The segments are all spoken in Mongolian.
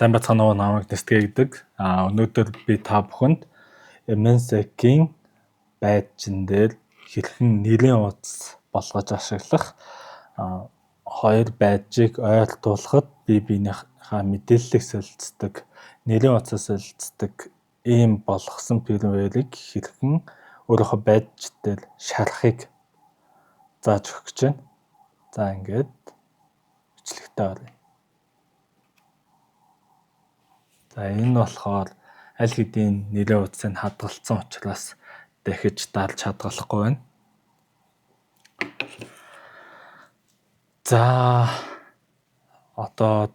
Сайн бацхан уу намайг Нэстгэ гэдэг. Өнөөдөр би та бүхэнд MNSEC-ийн байджин дээр хэрхэн нэрийн утас болгож ашиглах хоёр байджийг ойртуулахад бие биенийхээ мэдээллийг солилцдог, нэрийн утас солилцдог ийм болгосон фирмвэрийг хэрхэн өөрийнхөө байдж дээр шарахыг зааж өгөх гэж байна. За ингээд бичлэгтээ оръё. За энэ болохоор аль хэдийн нэрийн утсыг хадгалсан учраас дахиж дарж хадгалахгүй байна. За одоо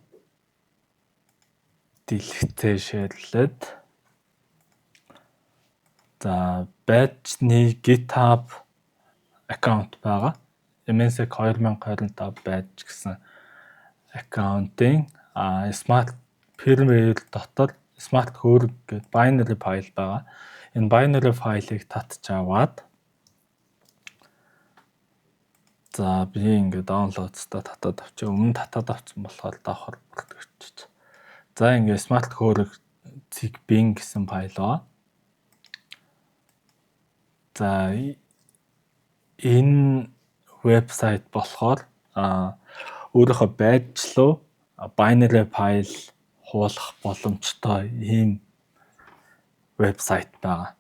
дэлгэцээ шеэрлээд за байджны GitHub аккаунт байгаа. MNSEC 2025 байдж гэсэн аккаунтын smart firmware дотор smart хөөрг гэдэг binary файл байгаа. Энэ binary файлыг татж аваад за би ингээд download-ста татаад авчих. Өмнө татаад авсан болохоор давхар бүртгэж. За ингээд smart хөөрг ZigBee гэсэн файл байгаа. За энэ вебсайт болохоор өөрийнхөө байдж руу binary файл хуулах боломжтой ийм вебсайт байгаа.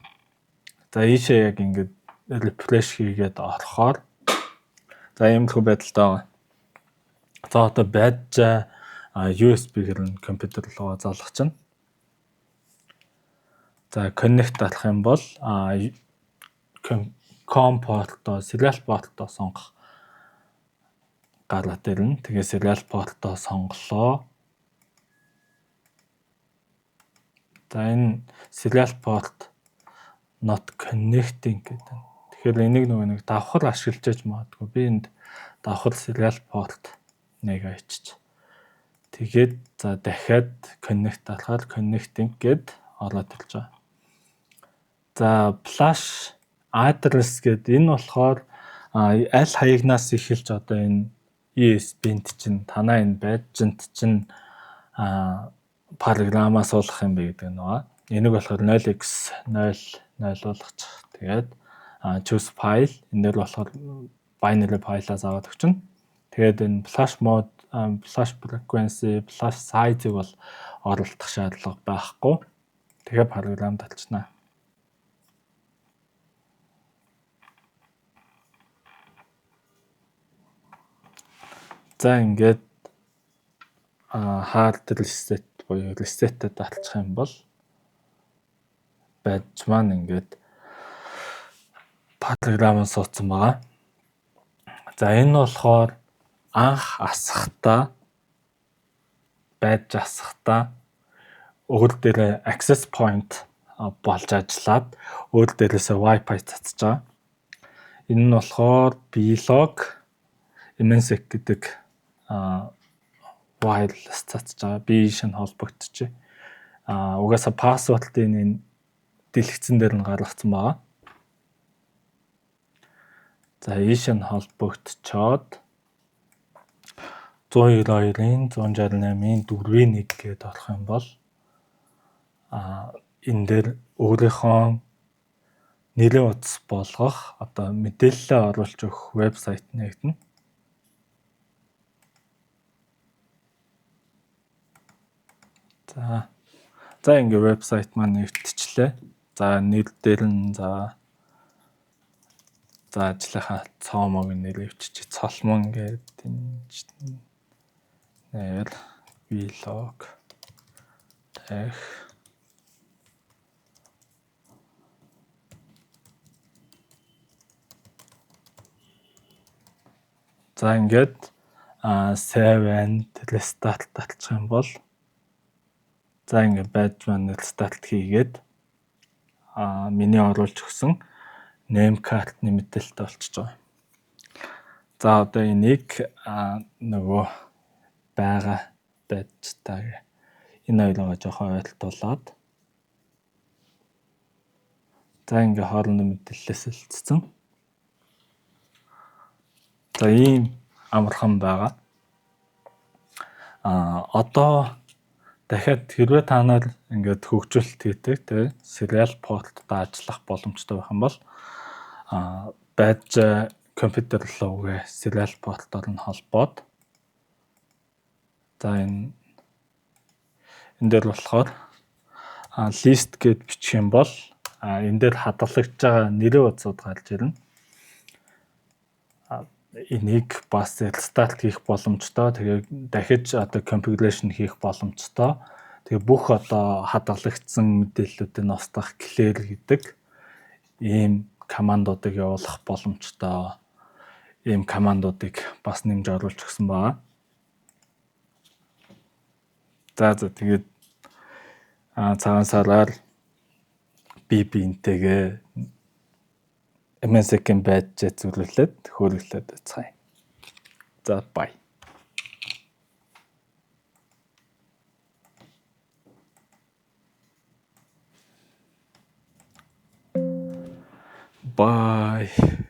За ийшээ яг ингээд refresh хийгээд орохоор за иймэрхүү байдалтай байгаа. За одоо байджаа USB-гээр нь компьютер руу залгах чинь. За connect арах юм бол COM порто, serial порто сонгох гараад ирнэ. Тэгээ serial порто сонголоо. За энэ serial port not connecting гэдэг. Тэгэхээр энийг нэг давхар ашиглаж яж магадгүй. Би энд давхар serial port нэг авчиж. Тэгээд за дахиад connect арахаар connecting гэд ороод ирж байгаа. За flash address гэдэг энэ болохоор аль хаягнаас эхэлж одоо энэ USB-нд чинь танаа энэ байджинт чинь програмаа суулгах юм бэ гэдэг нь. Энийг болохоор 0x00 болгочих. Тэгээд choose file энэ дээр болохоор binary файлаа заавал өгчнө. Тэгээд энэ flash mode, flash frequency, flash size-ыг бол оруулах шаардлага байхгүй. Тэгээд програм талчнаа. За ингээд hard reset буюу reset-д алчих юм бол байдж маань ингээд програм суудсан байгаа. За энэ болохоор анх асахтаа байдж асахтаа өөр дээрээ access point болж ажиллаад өөр дээрээсээ Wi-Fi цацж байгаа. Энэ нь болохоор Blog MNSEC гэдэг wireless цацж байгаа. Би шин холбогдчих. Угаасаа пассвортын энэ дэлгэцэн дээр нь гаргацсан байгаа. За ийш нь холбогдчоод 192-ийн 168-ийн 4-ийн 1 гээд орох юм бол энэ дээр өөрийнхөө нэрийн утас болгох одоо мэдээлэлээ оруулж өгөх вебсайт нэгдэнэ. За ингээ вебсайт маань нэгтчлээ. За нэр дээр нь за ажлынхаа цоомог нэр өвчиж цолмон гэдэг нэр vlog тех за ингээд save and restart талчих юм бол за ингээд badge маань restart хийгээд миний оруулж өгсөн name card-ны мэдээлэлтэй болчихж байгаа. За одоо энийг нөгөө байгаа badge-таа энэ хоёроо жоохон ойртуулад за ингээд хоорондоо мэдээлэлээ солилцсон. За ийм амархан байгаа. Одоо дахиад хэрвээ та нар ингээд хөгжүүлэлт хийдэг тэгээ serial port-тай ажиллах боломжтой байх юм бол байж компьютер руугээ serial port-оор нь холбоод за энэ дээр болохоор list гэд бичих юм бол энэ дээр хадгалагдж байгаа нэрээ утсууд гарч ирнэ. Энийг бас restart хийх боломжтой. Тэгээ дахиж одоо configuration хийх боломжтой. Тэгээ бүх одоо хадгалагдсан мэдээллүүдийг устгах clear гэдэг ийм командуудыг явуулах боломжтой. Ийм командуудыг бас нэмж оруулж өгсөн байна. За тэгээд цагаан сараар энтэйгээ MSC-ийн байджээ зүрлүүлээд хөрвүүлээд байцгаая. За bye. Bye.